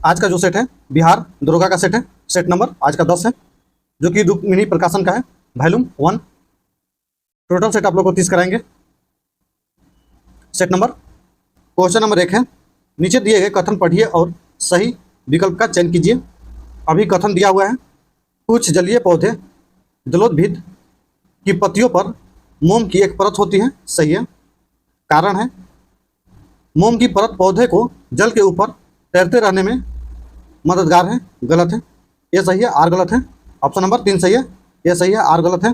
आज का जो सेट है बिहार दरोगा का सेट है। सेट नंबर आज का 10 है, जो कि रुक्मिणी प्रकाशन का है। वॉल्यूम 1। टोटल सेट आप लोग को 30 कराएंगे। सेट नंबर क्वेश्चन नंबर 1 है, नीचे दिए गए कथन पढ़िए और सही विकल्प का चयन कीजिए। अभी कथन दिया हुआ है, कुछ जलीय पौधे जलोद्भिद की पत्तियों पर मोम की एक परत होती है। सही है। कारण है, मोम की परत पौधे को जल के ऊपर तैरते रहने में मददगार है। गलत है, ये सही है, आर गलत है। ऑप्शन नंबर 3 सही है, ये सही है, आर गलत है।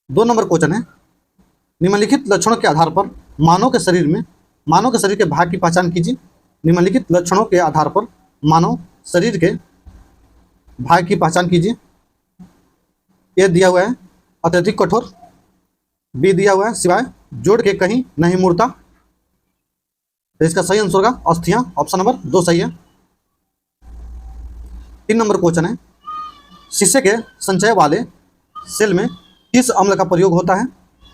2 नंबर क्वेश्चन है, निम्नलिखित लक्षणों के आधार पर मानव के शरीर के भाग की पहचान कीजिए। निम्नलिखित लक्षणों के आधार पर मानव शरीर के भाग की पहचान कीजिए। ए दिया हुआ है अत्यधिक कठोर, बी दिया हुआ है सिवाय जोड़ के कहीं नहीं मुड़ता। तो इसका सही आंसर होगा अस्थियां। ऑप्शन नंबर 2 सही है। 3 नंबर क्वेश्चन है, शीशे के संचय वाले सेल में किस अम्ल का प्रयोग होता है।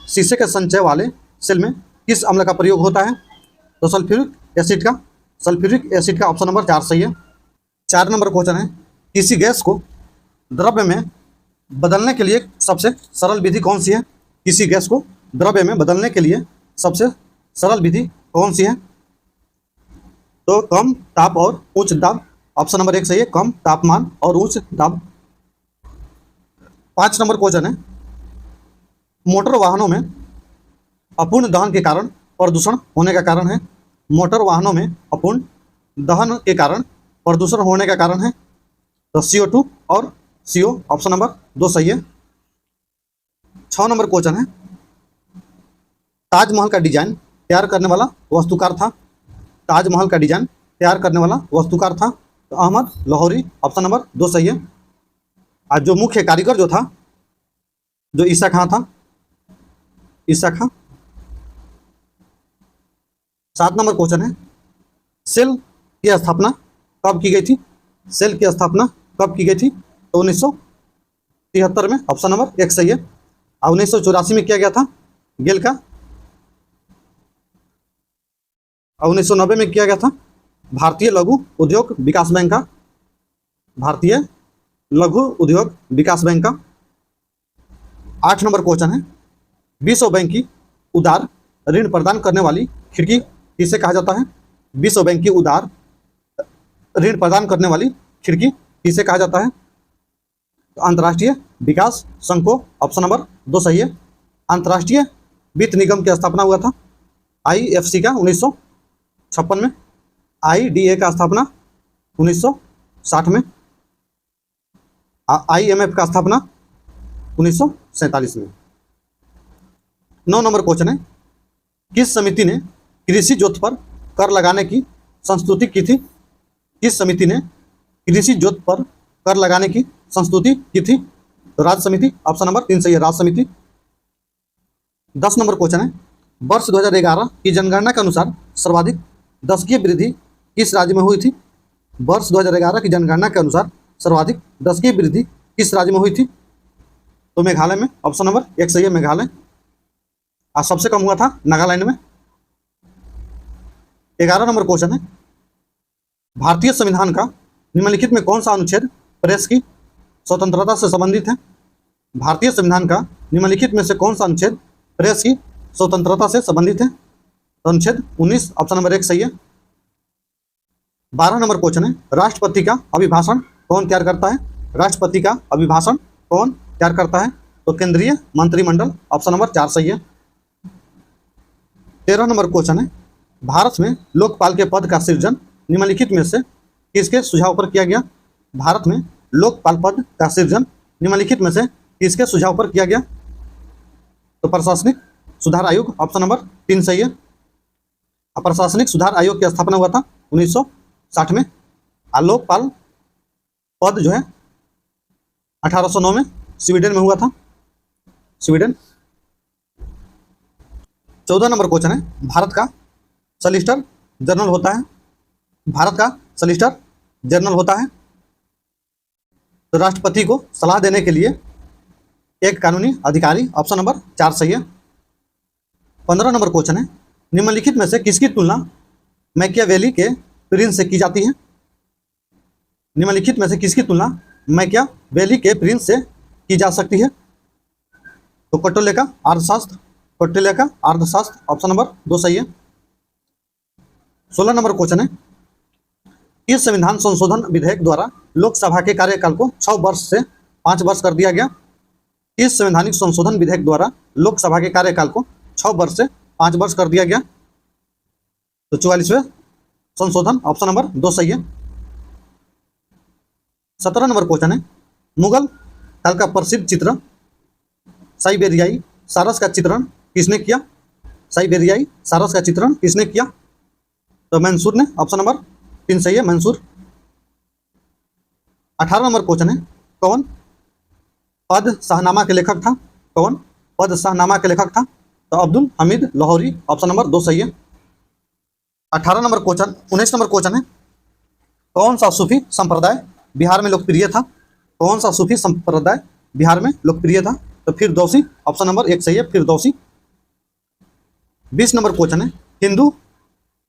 शीशे के संचय वाले सेल में किस अम्ल का प्रयोग होता है। तो सल्फ्यूरिक एसिड का ऑप्शन नंबर 4 सही है। 4 नंबर क्वेश्चन है, किसी गैस को द्रव्य में बदलने के लिए सबसे सरल विधि कौन सी है। किसी गैस को द्रव्य में बदलने के लिए सबसे सरल विधि कौन सी है। तो कम ताप और उच्च दाब। ऑप्शन नंबर 1 सही है, कम तापमान और उच्च दाब। 5 नंबर क्वेश्चन है, मोटर वाहनों में अपूर्ण दहन के कारण प्रदूषण होने का कारण है। मोटर वाहनों में अपूर्ण दहन के कारण प्रदूषण होने का कारण है। तो CO2 और CO। ऑप्शन नंबर 2 सही है। 6 नंबर क्वेश्चन है, ताजमहल का डिजाइन तैयार करने वाला वास्तुकार था। ताजमहल का डिजाइन तैयार करने वाला वास्तुकार था तो अहमद लाहौरी। ऑप्शन नंबर 2 सही है। आज जो मुख्य कारीगर जो था, जो ईसा खां था, ईसा खां। 7 नंबर क्वेश्चन है, सेल की स्थापना कब की गई थी। सेल की स्थापना कब की गई थी। तो 1973 में। ऑप्शन नंबर 1 सही है। और 1984 में किया गया था गेल का। और 1990 में किया गया था भारतीय लघु उद्योग विकास बैंक का। भारतीय लघु उद्योग विकास बैंक का। 8 नंबर क्वेश्चन है, विश्व बैंक की उदार ऋण प्रदान करने वाली खिड़की किसे कहा जाता है। विश्व बैंक की उदार ऋण प्रदान करने वाली खिड़की किसे कहा जाता है। तो अंतर्राष्ट्रीय विकास संघ को। ऑप्शन नंबर 2 सही है। अंतर्राष्ट्रीय वित्त निगम की स्थापना हुआ था IFC का 1956 में। IDA का स्थापना 1960 में। IMF का स्थापना 1947 में। 9 नंबर क्वेश्चन है, किस समिति ने कृषि जोत पर कर लगाने की संस्तुति की थी। किस समिति ने कृषि जोत पर कर लगाने की संस्तुति की थी। तो राज्य समिति। ऑप्शन नंबर 3 सही है, राज्य समिति। 10 नंबर क्वेश्चन है, वर्ष 2011 की जनगणना के अनुसार सर्वाधिक दशकीय वृद्धि किस राज्य में हुई थी। वर्ष 2011 की जनगणना के अनुसार सर्वाधिक दशकीय वृद्धि किस राज्य में हुई थी। तो मेघालय में। ऑप्शन नंबर 1 सही है, मेघालय। और सबसे कम हुआ था नागालैंड में। 11 नंबर क्वेश्चन है, भारतीय संविधान का निम्नलिखित में कौन सा अनुच्छेद प्रेस की स्वतंत्रता से संबंधित है। भारतीय संविधान का निम्नलिखित में से कौन सा अनुच्छेद प्रेस की स्वतंत्रता से संबंधित है। तो अनुच्छेद 19। ऑप्शन नंबर 1 सही है। 12 नंबर क्वेश्चन है, राष्ट्रपति का अभिभाषण कौन तैयार करता है। राष्ट्रपति का अभिभाषण कौन तैयार करता है। तो केंद्रीय मंत्रिमंडल। ऑप्शन नंबर 4 सही है। 13 नंबर क्वेश्चन है, भारत में लोकपाल के पद का सृजन निम्नलिखित में से किसके सुझाव पर किया गया। भारत में लोकपाल पद का सृजन निम्नलिखित में से किसके सुझाव पर किया गया। तो प्रशासनिक सुधार आयोग। ऑप्शन नंबर 3 सही है। प्रशासनिक सुधार आयोग की स्थापना हुआ था 1960 में। लोकपाल पद जो है 1809 में स्वीडन में हुआ था, स्वीडन। 14 नंबर क्वेश्चन है, भारत का सॉलिसिटर जनरल होता है। भारत का सॉलिसिटर जनरल होता है तो राष्ट्रपति को सलाह देने के लिए एक कानूनी अधिकारी। ऑप्शन नंबर 4 सही है। 15 नंबर क्वेश्चन है, निम्नलिखित में से किसकी तुलना मैकियावेली के प्रिंस से की जाती है? निम्नलिखित में से किसकी तुलना मैकियावेली के प्रिंस से की जा सकती है? तो कौटिल्य का अर्थशास्त्र, कौटिल्य का अर्थशास्त्र ऑप्शन नंबर 2 सही है। 16 नंबर क्वेश्चन है, इस संविधान संशोधन विधेयक द्वारा लोकसभा के कार्यकाल को 6 वर्ष से 5 वर्ष कर दिया गया। इस संवैधानिक संशोधन विधेयक द्वारा लोकसभा के कार्यकाल को 6 वर्ष से 5 वर्ष कर दिया गया। तो 44वें संशोधन ऑप्शन नंबर 2 सही है। 17 नंबर क्वेश्चन है, मुगल काल का प्रसिद्ध चित्र साइबेरियाई सारस का चित्रण किसने किया? साइबेरियाई सारस का चित्रण किसने किया? तो मंसूर ने, ऑप्शन नंबर 3 सही है, मंसूर। 18 नंबर क्वेश्चन है, कौन पद शाहनामा के लेखक था? कौन पद शाहनामा के लेखक था? तो अब्दुल हमीद लाहौरी, ऑप्शन नंबर 2 सही है। 18 नंबर क्वेश्चन 19 नंबर क्वेश्चन है, कौन सा सूफी संप्रदाय बिहार में लोकप्रिय था? कौन सा सूफी संप्रदाय बिहार में लोकप्रिय था? तो फिरदौसी, ऑप्शन नंबर 1 सही है, फिरदौसी। 20 नंबर क्वेश्चन है, हिंदू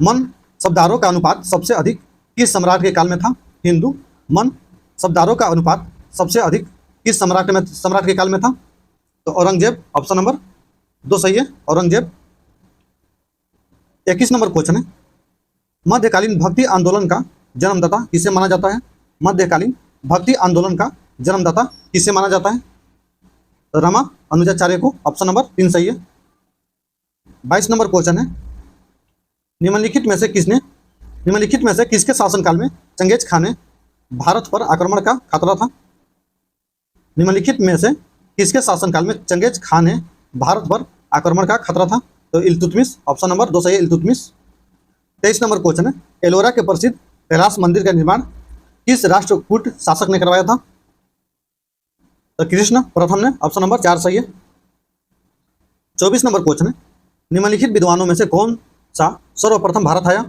मन शब्दारों का अनुपात सबसे अधिक किस सम्राट के काल में था? हिंदू मन शब्दारों का अनुपात सबसे अधिक किस सम्राट के काल में था? तो औरंगजेब, ऑप्शन नंबर 2 सही है, औरंगजेब। 21 नंबर क्वेश्चन है, मध्यकालीन भक्ति आंदोलन का जन्मदाता किसे माना जाता है? मध्यकालीन भक्ति आंदोलन का जन्मदाता किसे माना जाता है? तो रमा अनुजाचार्य को, ऑप्शन नंबर 3 सही है। 22 नंबर क्वेश्चन है, निम्नलिखित में से किसके शासनकाल में चंगेज खान ने भारत पर आक्रमण का खतरा था? निम्नलिखित में से किसके शासनकाल में चंगेज खान ने भारत पर आक्रमण का खतरा था? तो इल्तुतमिश, ऑप्शन नंबर 2 सही है, इल्तुतमिश। 23 नंबर क्वेश्चन है, एलोरा के प्रसिद्ध कैलाश मंदिर का निर्माण किस राष्ट्रकूट शासक ने करवाया था? तो कृष्ण प्रथम ने, ऑप्शन नंबर 4 सही है। 24 नंबर क्वेश्चन है, निम्नलिखित विद्वानों में से कौन सा सर्वप्रथम भारत आया?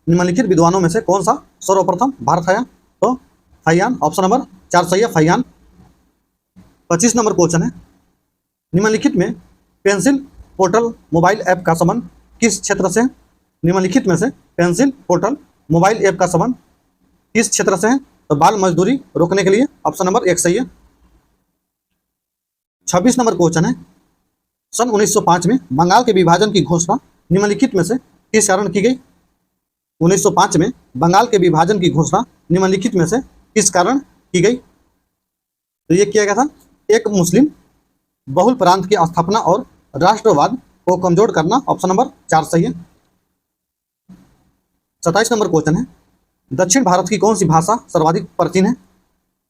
निम्नलिखित विद्वानों में से कौन सा सर्वप्रथम भारत आया? तो फैयान, ऑप्शन नंबर 4 सही है, फैयान। 25 नंबर क्वेश्चन है, निम्नलिखित में पेंसिल पोर्टल मोबाइल ऐप का संबंध किस क्षेत्र से है? निम्नलिखित में से पेंसिल पोर्टल मोबाइल ऐप का संबंध किस क्षेत्र से है? तो बाल मजदूरी रोकने के लिए, ऑप्शन नंबर 1 सही है। 26 नंबर क्वेश्चन है, सन 1905 में बंगाल के विभाजन की घोषणा निम्नलिखित में से किस कारण की गई? 1905 में बंगाल के विभाजन की घोषणा निम्नलिखित में से किस कारण की गई? तो ये किया गया था एक मुस्लिम बहुल प्रांत की स्थापना और राष्ट्रवाद को कमजोर करना, ऑप्शन नंबर 4 सही है। 27 नंबर क्वेश्चन है, दक्षिण भारत की कौन सी भाषा सर्वाधिक प्राचीन है?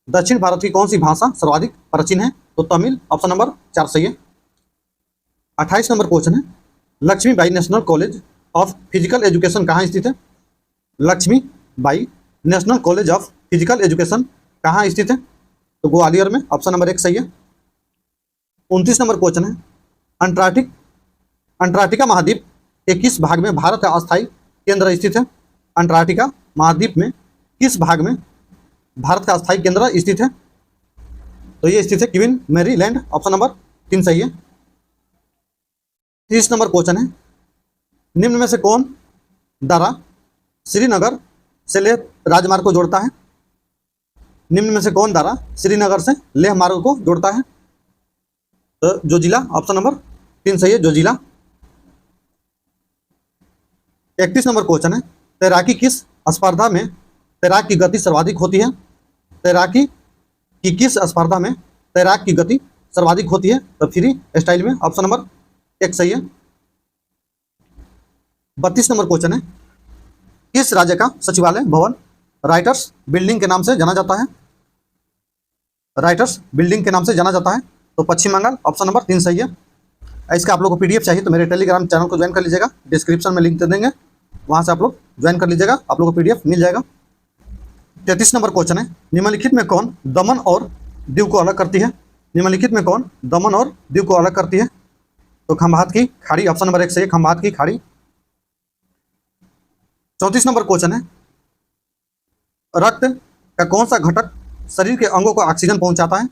दक्षिण भारत की कौन सी भाषा सर्वाधिक प्राचीन है? तो तमिल, ऑप्शन नंबर 4 सही है। 28 नंबर क्वेश्चन है, Laxmibai national college of physical education कहाँ स्थित है? Laxmibai national college of physical education कहाँ स्थित है? तो ग्वालियर में, ऑप्शन नंबर 1 सही है। 29 नंबर क्वेश्चन है, अंटार्कटिका महाद्वीप के किस भाग में भारत का अस्थायी केंद्र स्थित है? अंटार्कटिका महाद्वीप में किस भाग में भारत का अस्थायी केंद्र स्थित है? तो ये स्थित है Queen Mary land, option number 3 सही है। 30 नंबर क्वेश्चन है, निम्न में से कौन दर्रा श्रीनगर से लेह राजमार्ग को जोड़ता है? निम्न में से कौन दर्रा श्रीनगर से लेह मार्ग को जोड़ता है? तो जोजिला, ऑप्शन नंबर 3 सही है, जोजिला। 31 नंबर क्वेश्चन है, तैराकी किस स्पर्धा में तैराक की गति सर्वाधिक होती है? तैराकी की किस स्पर्धा में तैराक की गति सर्वाधिक होती है? तो फ्री स्टाइल में, ऑप्शन नंबर 1 सही है। 32 नंबर क्वेश्चन है, किस राज्य का सचिवालय भवन राइटर्स बिल्डिंग के नाम से जाना जाता है? राइटर्स बिल्डिंग के नाम से जाना जाता है, तो पश्चिम बंगाल, ऑप्शन नंबर 3 सही है। इसका आप लोगों को पीडीएफ चाहिए तो मेरे टेलीग्राम चैनल को ज्वाइन कर लीजिएगा, डिस्क्रिप्शन में लिंक दे देंगे, वहां से आप लोग ज्वाइन कर लीजिएगा, आप लोगों को पीडीएफ मिल जाएगा। 33 नंबर क्वेश्चन है, निम्नलिखित में कौन दमन और दीव को अलग करती है? निम्नलिखित में कौन दमन और दीव को अलग करती है? तो खंभात की खाड़ी, ऑप्शन नंबर 1 सही है, खंभात की खाड़ी। 34 नंबर क्वेश्चन है, रक्त का कौन सा घटक शरीर के अंगों को ऑक्सीजन पहुंचाता है?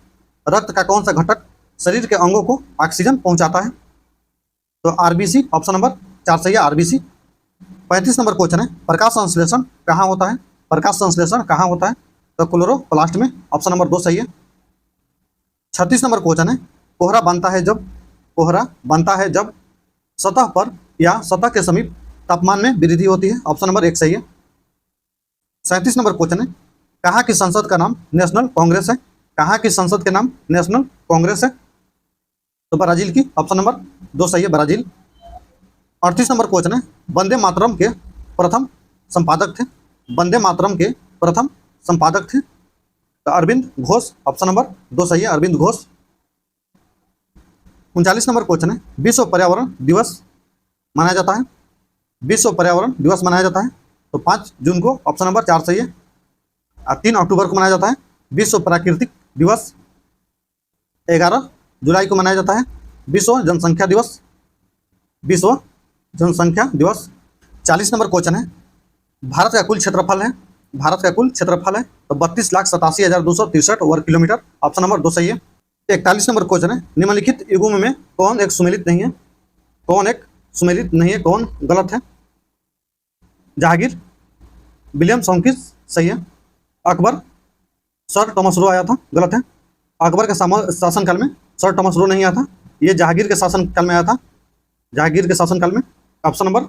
रक्त का कौन सा घटक शरीर के अंगों को ऑक्सीजन पहुंचाता है? तो आरबीसी, ऑप्शन नंबर 4 सही है, आरबीसी। 35 नंबर क्वेश्चन है, प्रकाश संश्लेषण कहाँ होता है? प्रकाश संश्लेषण कहाँ होता है? तो क्लोरोप्लास्ट में, ऑप्शन नंबर 2 सही है। 36 नंबर क्वेश्चन है, कोहरा बनता है जब सतह पर या सतह के समीप तापमान में वृद्धि होती है, ऑप्शन नंबर 1 सही है। 37 नंबर क्वेश्चन है, कहाँ की संसद का नाम नेशनल कांग्रेस है? कहाँ की संसद के नाम नेशनल कांग्रेस है? तो ब्राजील की, ऑप्शन नंबर 2 सही है, ब्राजील। 38 नंबर क्वेश्चन है, वंदे मातरम के प्रथम संपादक थे? वंदे मातरम के प्रथम संपादक थे? तो अरविंद घोष, ऑप्शन नंबर 2 सही है, अरविंद घोष। 39 नंबर क्वेश्चन है, विश्व पर्यावरण दिवस मनाया जाता है? विश्व पर्यावरण दिवस मनाया जाता है तो 5 जून को, ऑप्शन नंबर 4 सही है। 3 अक्टूबर को मनाया जाता है विश्व प्राकृतिक दिवस। 11 जुलाई को मनाया जाता है विश्व जनसंख्या दिवस, विश्व जनसंख्या दिवस। 40 नंबर क्वेश्चन है, भारत का कुल क्षेत्रफल है? भारत का कुल क्षेत्रफल है तो 32,87,263 वर्ग किलोमीटर, ऑप्शन नंबर 2 सही है। 41 नंबर क्वेश्चन है, निम्नलिखित युग्म में कौन एक सुमेलित नहीं है? कौन एक सुमेलित नहीं है, कौन गलत है? जहांगीर, विलियम सॉन्किस सही है। अकबर, सर थॉमस रो आया था, गलत है। अकबर के शासनकाल में सर थॉमस रो नहीं आया था, ये जहांगीर के शासनकाल में आया था, जहांगीर के शासनकाल में, ऑप्शन नंबर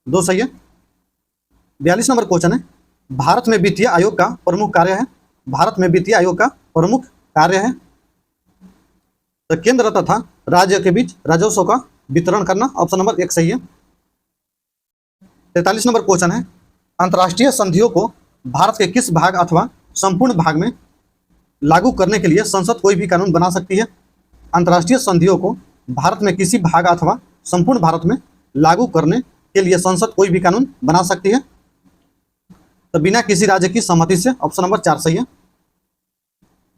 2 सही है। 42 नंबर क्वेश्चन है, भारत में वित्तीय आयोग का प्रमुख कार्य है? भारत में वित्तीय आयोग का प्रमुख कार्य है तो केंद्र तथा राज्य के बीच राजस्व का वितरण करना, ऑप्शन नंबर 1 सही है। 43 नंबर क्वेश्चन है, अंतर्राष्ट्रीय संधियों को भारत के किस भाग अथवा संपूर्ण भाग में लागू करने के लिए संसद कोई भी कानून बना सकती है? अंतर्राष्ट्रीय संधियों को भारत में किसी भाग अथवा संपूर्ण भारत में लागू करने के लिए संसद कोई भी कानून बना सकती है तो बिना किसी राज्य की सहमति से, ऑप्शन नंबर 4 सही है।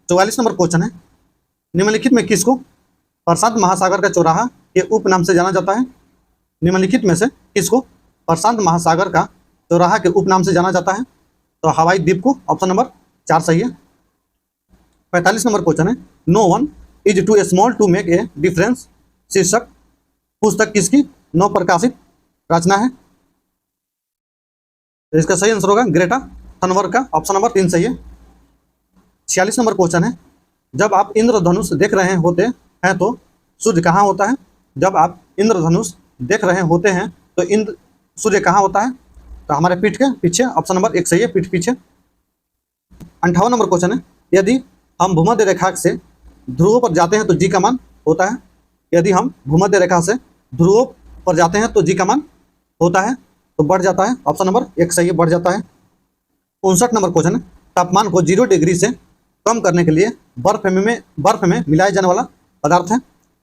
44 नंबर क्वेश्चन है, निम्नलिखित में किसको प्रशांत महासागर का चौराहा के उपनाम से जाना जाता है? निम्नलिखित में से किसको प्रशांत महासागर का चौराहा के उपनाम से जाना जाता है? तो हवाई द्वीप को, ऑप्शन नंबर 4 सही है। 45 नंबर क्वेश्चन है, no one is too small to make a difference शीर्षक पुस्तक किसकी नव प्रकाशित रचना है? तो इसका सही आंसर होगा ग्रेटा थनबर्ग का, ऑप्शन नंबर 3 सही है। 46 नंबर क्वेश्चन है, जब आप इंद्रधनुष देख रहे होते हैं तो सूर्य कहाँ होता है? जब आप इंद्रधनुष देख रहे होते हैं तो सूर्य कहाँ होता है? तो हमारे पीठ के पीछे, ऑप्शन नंबर 1 सही है, पीठ पीछे। 58 नंबर क्वेश्चन है, यदि हम भूमध्य रेखा से ध्रुवों पर जाते हैं तो जी का मान होता है? यदि हम भूमध्य रेखा से ध्रुवों पर जाते हैं तो जी का मान होता है तो बढ़ जाता है, ऑप्शन नंबर 1 सही है, बढ़ जाता है। 59 नंबर क्वेश्चन है, तापमान को 0 डिग्री से कम करने के लिए बर्फ में मिलाया जाने वाला पदार्थ है?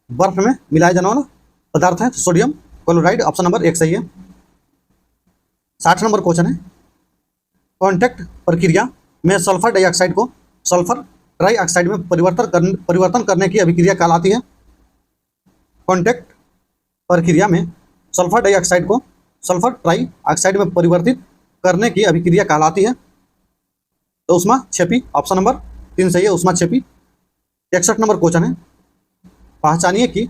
बर्फ में मिलाया जाने वाला पदार्थ है सोडियम क्लोराइड, ऑप्शन नंबर 1 सही है। 60 नंबर क्वेश्चन है, कॉन्टैक्ट प्रक्रिया में सल्फर डाइऑक्साइड को सल्फर ट्राइऑक्साइड में परिवर्तन करने की अभिक्रिया कहलाती है? कॉन्टैक्ट प्रक्रिया में सल्फर डाइऑक्साइड को सल्फर ट्राइऑक्साइड में परिवर्तित करने की अभिक्रिया कहलाती है तो ऊष्माक्षेपी, ऑप्शन नंबर 3 सही है, ऊष्माक्षेपी। 61 नंबर क्वेश्चन है, पहचानिए कि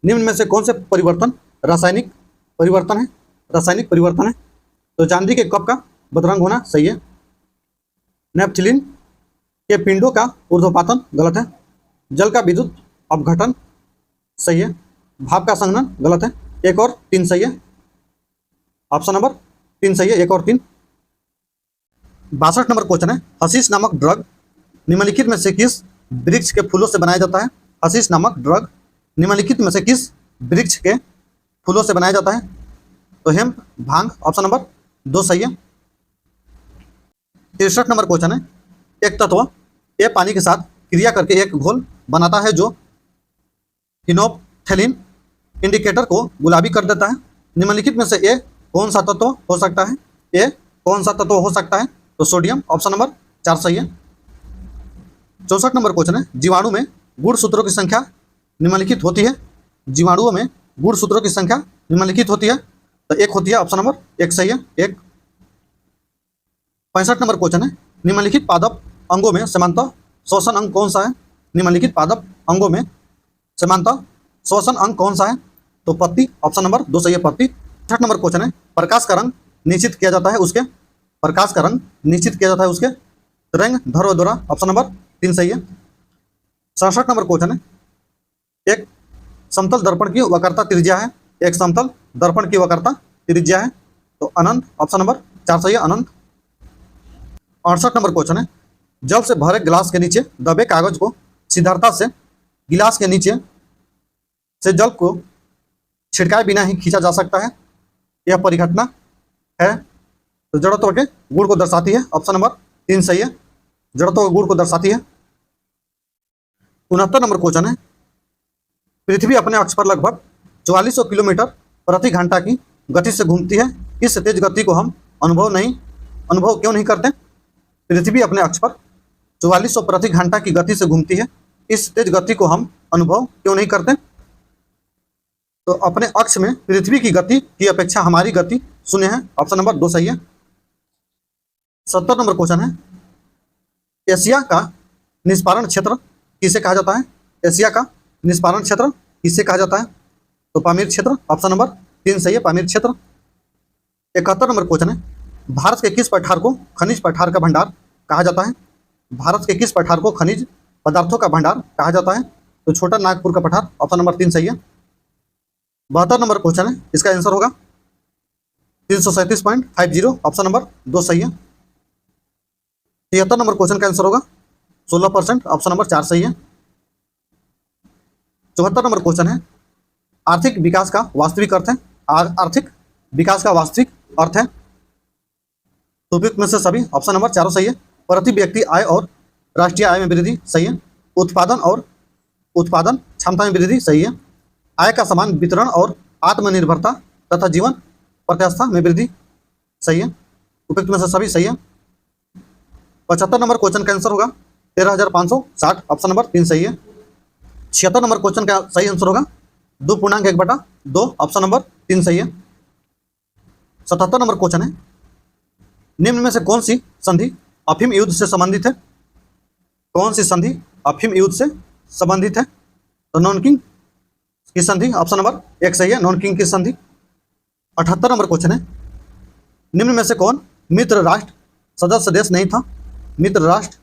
निम्न में से कौन से परिवर्तन रासायनिक परिवर्तन है? रासायनिक परिवर्तन है तो चांदी के कप का बदरंग होना सही है। नेपथिलीन के पिंडों का ऊर्ध्वपातन गलत है। जल का विद्युत अपघटन सही है। भाप का संघनन गलत है। 1 और 3 सही है, ऑप्शन नंबर 3 सही है, 1 और 3। 62 नंबर क्वेश्चन है, हशीश नामक ड्रग निम्नलिखित में से किस वृक्ष के फूलों से बनाया जाता है? हशीश नामक ड्रग निम्नलिखित में से किस वृक्ष के फूलों से बनाया जाता है? तो हेम्प, भांग, ऑप्शन नंबर 2 सही है। 63 नंबर क्वेश्चन है, एक तत्व ए पानी के साथ क्रिया करके एक घोल बनाता है जो फिनोल्फथालीन इंडिकेटर को गुलाबी कर देता है। निम्नलिखित में से ए कौन सा तत्व हो सकता है? ए कौन सा तत्व हो सकता है? तो सोडियम, ऑप्शन नंबर 4 सही है। 64 नंबर क्वेश्चन है, जीवाणु में गुणसूत्रों की संख्या निम्नलिखित होती है? जीवाणुओं में गुणसूत्रों की संख्या निम्नलिखित होती है तो 1 होती है, ऑप्शन नंबर 1 सही है, 1। 65 नंबर क्वेश्चन है, निम्नलिखित पादप अंगों में समानता श्वसन अंग कौन सा है? निम्नलिखित पादप अंगों में समानता श्वसन अंग कौन सा है? तो पत्ती, ऑप्शन नंबर 2 सही है, पत्ती। छठ नंबर क्वेश्चन है, प्रकाश का रंग निश्चित किया जाता है उसके, प्रकाश का रंग निश्चित किया जाता है उसके रंग धर्व द्वारा। ऑप्शन नंबर 3 सही है। 67 नंबर क्वेश्चन है, एक समतल दर्पण की वक्रता त्रिज्या है, एक समतल दर्पण की वक्रता त्रिज्या है, तो अनंत। ऑप्शन नंबर 4 सही है, अनंत। 68 नंबर क्वेश्चन है, जल से भरे गिलास के नीचे दबे कागज को सिद्धार्थता से गिलास के नीचे से जल को छिड़काए बिना ही खींचा जा सकता है, यह परिघटना है, तो जड़त्व के गुण को दर्शाती है। ऑप्शन नंबर 3 सही है, जड़त्व के गुण को दर्शाती है। 69 नंबर क्वेश्चन है, पृथ्वी अपने अक्ष पर लगभग 4400 किलोमीटर प्रति घंटा की गति से घूमती है, इस तेज गति को हम अनुभव क्यों नहीं करते? पृथ्वी अपने अक्ष पर 4400 प्रति घंटा की गति से घूमती है, इस तेज गति को हम अनुभव क्यों नहीं करते? तो अपने अक्ष में पृथ्वी की गति की अपेक्षा हमारी गति शून्य है। ऑप्शन नंबर 2 सही है। 70 नंबर क्वेश्चन है, एशिया का निष्पारण क्षेत्र किसे कहा जाता है? एशिया का निष्पारण क्षेत्र किसे कहा जाता है? तो पामीर क्षेत्र। ऑप्शन नंबर 3 सही है, पामीर क्षेत्र। 71 नंबर क्वेश्चन है, भारत के किस पठार को खनिज पठार का भंडार कहा जाता है? भारत के किस पठार को खनिज पदार्थों का भंडार कहा जाता है? तो छोटा नागपुर का पठार। ऑप्शन नंबर 3 सही है। 72 नंबर क्वेश्चन है, इसका आंसर होगा 337.50। ऑप्शन नंबर 2 सही है। 73 नंबर क्वेश्चन का आंसर होगा 16%। ऑप्शन नंबर 4 सही है। 74 नंबर क्वेश्चन है, आर्थिक विकास का वास्तविक अर्थ है? आर्थिक विकास का वास्तविक अर्थ है, तो उपयुक्त में से सभी। ऑप्शन नंबर 4 सही है। प्रति व्यक्ति आय और राष्ट्रीय आय में वृद्धि सही है। उत्पादन और उत्पादन क्षमता में वृद्धि सही है। आय का समान वितरण और आत्मनिर्भरता तथा जीवन प्रत्यास्था में वृद्धि सही है। उपयुक्त में से सभी सही है। 75 नंबर क्वेश्चन का आंसर होगा 13,560। ऑप्शन नंबर 3 सही है। 76 नंबर क्वेश्चन का सही आंसर होगा 2.1/2। ऑप्शन नंबर 3 सही है। 77 नंबर क्वेश्चन है, निम्न में से कौन सी संधि अफीम युद्ध से संबंधित है? कौन सी संधि अफीम युद्ध से संबंधित है? तो नॉनकिंग की संधि। ऑप्शन नंबर 1 सही है, नॉनकिंग की संधि। 78 नंबर क्वेश्चन है, निम्न में से कौन मित्र राष्ट्र सदस्य देश नहीं था? मित्र राष्ट्र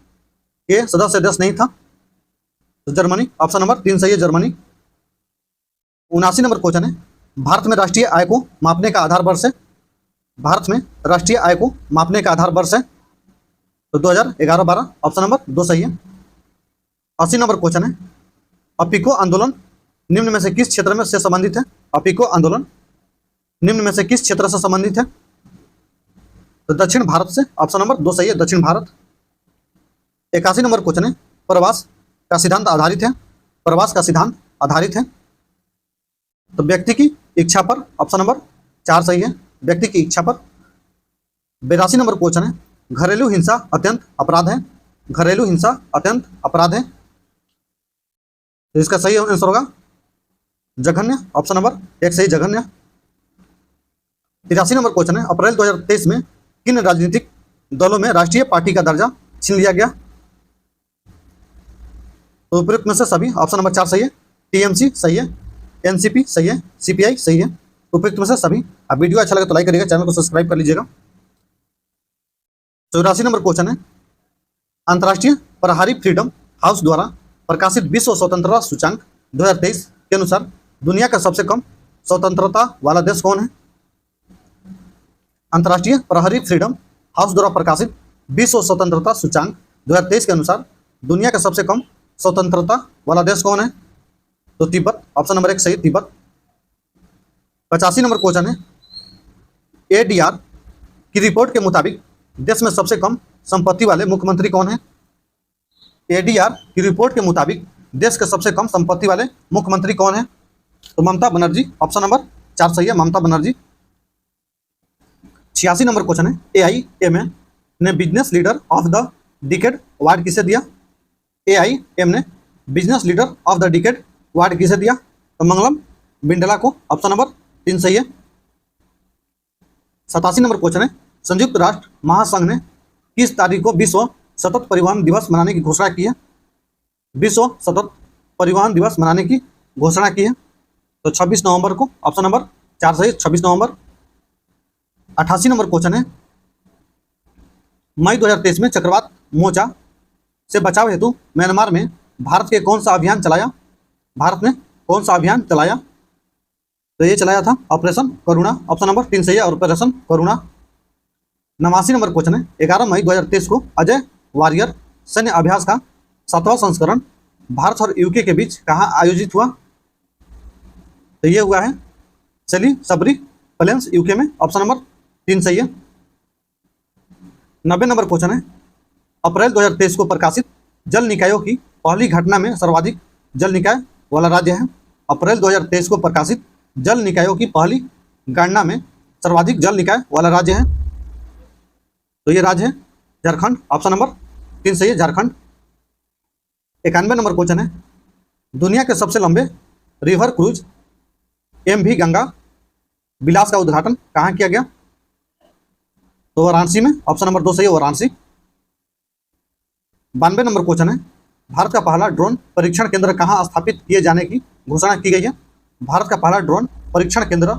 के सदस्य देश नहीं था, तो जर्मनी। ऑप्शन नंबर 3 सही है, जर्मनी। 79 नंबर क्वेश्चन है, भारत में राष्ट्रीय आय को मापने का आधार वर्ष है? भारत में राष्ट्रीय आय को मापने का आधार वर्ष है, तो 2011-12। ऑप्शन नंबर 2 सही है। 80 नंबर क्वेश्चन है, अपिको आंदोलन निम्न में से किस क्षेत्र में से संबंधित है? अपिको आंदोलन निम्न में से किस क्षेत्र से संबंधित है? तो दक्षिण भारत से। ऑप्शन नंबर 2 सही है, दक्षिण भारत। 81 नंबर क्वेश्चन है, प्रवास का सिद्धांत आधारित है? प्रवास का सिद्धांत आधारित है, तो व्यक्ति की इच्छा पर। ऑप्शन नंबर 4 सही है, व्यक्ति की इच्छा पर। 82 नंबर क्वेश्चन है, घरेलू हिंसा अत्यंत अपराध है? घरेलू हिंसा अत्यंत अपराध है, तो इसका सही आंसर होगा जघन्य। ऑप्शन नंबर 1 सही, जघन्य। 83 नंबर क्वेश्चन है, अप्रैल 2023 में किन राजनीतिक दलों में राष्ट्रीय पार्टी का दर्जा छीन लिया गया? तो उपयुक्त में से सभी। ऑप्शन नंबर 4 सही है, टीएमसी सही है, एनसीपी सही है, सीपीआई सही है। उपयुक्त में से सभी। अब वीडियो अच्छा लगे तो लाइक करिएगा, चैनल को सब्सक्राइब कर लीजिएगा। 84 नंबर क्वेश्चन है, अंतर्राष्ट्रीय प्रहरी फ्रीडम हाउस द्वारा प्रकाशित विश्व स्वतंत्रता सूचांक 2023 के अनुसार दुनिया का सबसे कम स्वतंत्रता वाला देश कौन है? अंतर्राष्ट्रीय प्रहरी फ्रीडम हाउस द्वारा प्रकाशित विश्व स्वतंत्रता सूचांक 2023 के अनुसार दुनिया का सबसे कम स्वतंत्रता वाला देश कौन है? तो तिब्बत। ऑप्शन नंबर 1 सही, तिब्बत। 85 नंबर क्वेश्चन है, एडीआर की रिपोर्ट के मुताबिक देश में सबसे कम संपत्ति वाले मुख्यमंत्री कौन है? एडीआर की रिपोर्ट के मुताबिक देश के सबसे कम संपत्ति वाले मुख्यमंत्री कौन है? तो ममता बनर्जी। ऑप्शन नंबर 4 सही है, ममता बनर्जी। 86 नंबर क्वेश्चन है, एआईएमए ने business leader of the decade award किसे दिया? एआईएम ने business leader of the decade award किसे दिया? तो मंगलम बिंडला को। ऑप्शन नंबर 3 सही है। 87 नंबर क्वेश्चन है, संयुक्त राष्ट्र महासंघ ने किस तारीख को विश्व सतत परिवहन दिवस मनाने की घोषणा की है? विश्व सतत परिवहन दिवस मनाने की घोषणा की है, तो 26 नवंबर को। ऑप्शन नंबर 4 सही, 26 नवंबर। 88 नंबर क्वेश्चन है, मई 2023 में चक्रवात मोजा से बचाव हेतु म्यांमार में भारत के कौन सा अभियान चलाया? भारत ने कौन सा अभियान चलाया? तो ये चलाया था ऑपरेशन करुणा। ऑप्शन नंबर 3 सही है, ऑपरेशन करुणा। 89 नंबर क्वेश्चन है, 11 मई 2023 को अजय वॉरियर सैन्य अभ्यास का 7वां संस्करण भारत और यूके के बीच कहाँ आयोजित हुआ? तो ये हुआ है चली सबरी प्लेन्स, यूके में। ऑप्शन नंबर 3 सही है। 90 नंबर क्वेश्चन है, अप्रैल 2023 को प्रकाशित जल निकायों की पहली घटना में सर्वाधिक जल निकाय वाला राज्य है। अप्रैल 2023 को प्रकाशित जल निकायों की पहली गणना में सर्वाधिक जल निकाय वाला राज्य है, तो ये राज्य है झारखंड। ऑप्शन नंबर 3 सही है, झारखंड। 91 नंबर क्वेश्चन है, दुनिया के सबसे लंबे रिवर क्रूज MV गंगा विलास का उद्घाटन कहाँ किया गया? तो वाराणसी में। ऑप्शन नंबर 2 सही है, वाराणसी। 92 नंबर क्वेश्चन है, भारत का पहला ड्रोन परीक्षण केंद्र कहाँ स्थापित किए जाने की घोषणा की गई है? भारत का पहला ड्रोन परीक्षण केंद्र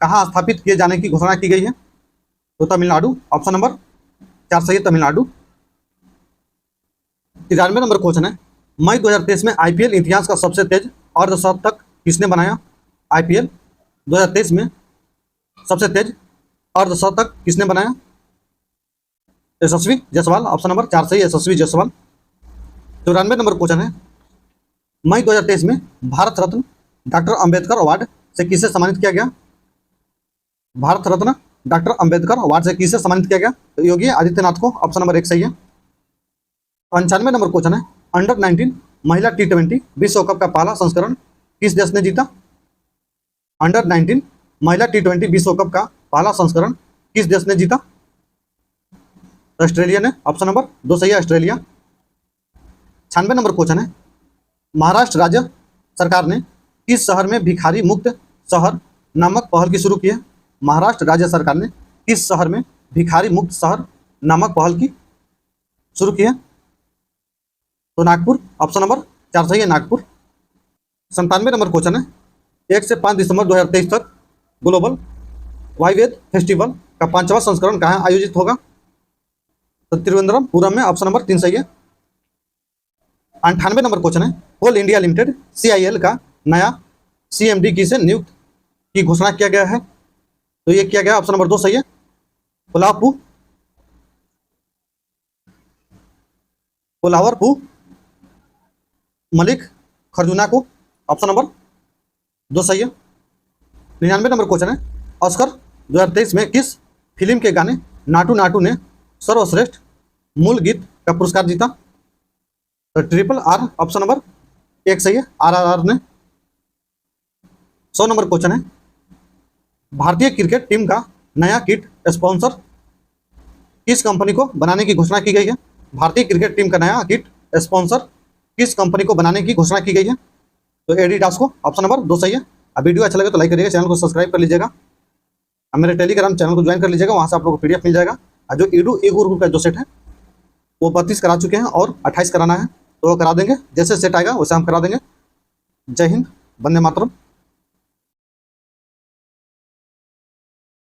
कहाँ स्थापित किए जाने की घोषणा की गई है? तो तमिलनाडु। ऑप्शन नंबर 4 सही है, तमिलनाडु। 93 नंबर क्वेश्चन है, मई 2023 में IPL इतिहास का सबसे तेज अर्धशतक किसने बनाया? IPL 2023 में सबसे तेज अर्धशतक किसने बनाया? यशस्वी जायसवाल। ऑप्शन नंबर 4 सही है, यशस्वी जायसवाल। 94 नंबर क्वेश्चन है, मई 2023 में भारत रत्न डॉक्टर अंबेडकर अवार्ड से किसे सम्मानित किया गया? भारत रत्न डॉक्टर अंबेडकर अवार्ड से किसे सम्मानित किया गया? तो योगी आदित्यनाथ को। ऑप्शन नंबर 1 सही है। 95 नंबर क्वेश्चन है, अंडर 19 महिला T20 विश्व कप का पहला संस्करण किस देश ने जीता? अंडर 19 महिला T20 विश्व कप का पहला संस्करण किस देश ने जीता? ऑस्ट्रेलिया ने। ऑप्शन नंबर 2 सही है, ऑस्ट्रेलिया। 96 नंबर क्वेश्चन है, महाराष्ट्र राज्य सरकार ने किस शहर में भिखारी मुक्त शहर नामक पहल की शुरू की है? महाराष्ट्र राज्य सरकार ने किस शहर में भिखारी मुक्त शहर नामक पहल की शुरू की है? तो नागपुर। ऑप्शन नंबर 4 सही है, नागपुर। 97 नंबर क्वेश्चन है, 1 से 5 दिसंबर 2023 तक ग्लोबल वायुवेद फेस्टिवल का 5वां संस्करण कहाँ आयोजित होगा? तो तिरुवनंतपुरम में। ऑप्शन नंबर 3 सही है। 98 नंबर क्वेश्चन है, कोल इंडिया लिमिटेड CIL का नया CMD किसे नियुक्त की घोषणा किया गया है? तो ये किया गया। ऑप्शन नंबर 2 सही है, कोलावरपू मलिक खरजुना को। ऑप्शन नंबर 2 सही है। 99 नंबर क्वेश्चन है, ऑस्कर 2023 में किस फिल्म के गाने नाटू नाटू ने सर्वश्रेष्ठ मूल गीत का पुरस्कार जीता? तो RRR। ऑप्शन नंबर 1 सही है, RRR ने। 100 नंबर क्वेश्चन है, भारतीय क्रिकेट टीम का नया किट स्पॉन्सर किस कंपनी को बनाने की घोषणा की गई है? भारतीय क्रिकेट टीम का नया किट स्पॉन्सर किस कंपनी को बनाने की घोषणा की गई है? तो एडिडास को। ऑप्शन नंबर 2 सही है। अब वीडियो अच्छा लगे तो लाइक करिएगा, चैनल को सब्सक्राइब कर लीजिएगा, और मेरे टेलीग्राम चैनल को ज्वाइन कर लीजिएगा, वहाँ से आप लोगों को PDF मिल जाएगा। और जो ईडू ए गुरु का जो सेट है वो 32 करा चुके हैं और 28 कराना है, तो वो करा देंगे। जैसे सेट आएगा वैसे हम करा देंगे। जय हिंद, वंदे मातरम।